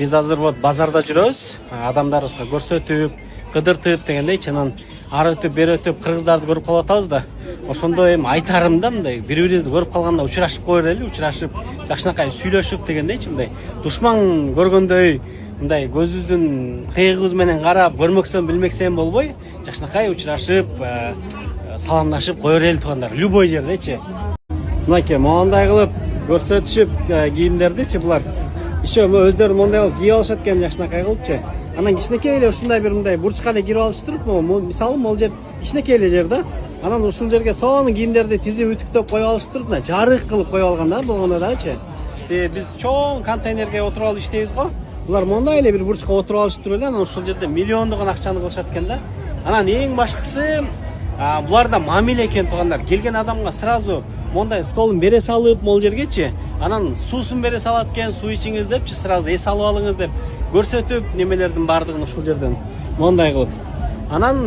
Биз азыр вот базарда жүрөбүз. Адамдарыбызга көрсөтүп, кыдыртып дегендейчи, анан ары өтүп, бери өтүп кыргыздарды көрүп калып атабыз да. Ошондо эми айтарым да мындай бири-бирибизди көрүп калганда учурашып коер эле, учурашып, жакшынакай сүйлөшүп дегендейчи, мындай душман көргөндөй мындай көзүбүздүн кыйыгыбыз менен карап, көрмөксөн билмексен болбой, жакшынакай учурашып, саламдашып коер эле туугандар, любой жердечи. Мынакей моундай кылып көрсөтүшүп кийимдердичи булар. Еще өздөрү мондай кылып кийип алышат экен жакшынакай кылыпчы. Анан кичинекей эле ушундай бир мындай бурчка эле кирип алыштырып, мисалы могул жер кичинекей эле жер да. Анан ушул жерге сонун кийимдерди тизип үтүктөп коюп алыштырып, мына жарык кылып коюп алган да болгондо дагычы. Биз чоң контейнерге отуруп алып иштейбиз го. Булар мондай эле бир бурчка отуруп алыштырып эле, анан ушул жерде миллиондогон акчаны кылышат экен да. Анан эң башкысы буларда мамиле экен туугандар. Келген адамга сразу мондай столун бере салып, могул жергечи, анан суусун бере салат экен, суу ичиңиз депчи, сразу эс алып алыңыз деп көрсөтүп, немелердин бардыгын ушул жерден мондай кылып. Анан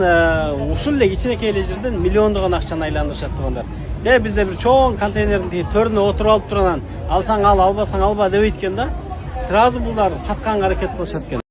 ушул эле кичинекей эле жерден миллиондогон акчаны айландырышат туугандар. Бизде бир чоң контейнердин төрүнө отуруп алып туруп анан алсаң ал, албасаң алба дебейт экен да. Сразу булар сатканга аракет кылышат экен.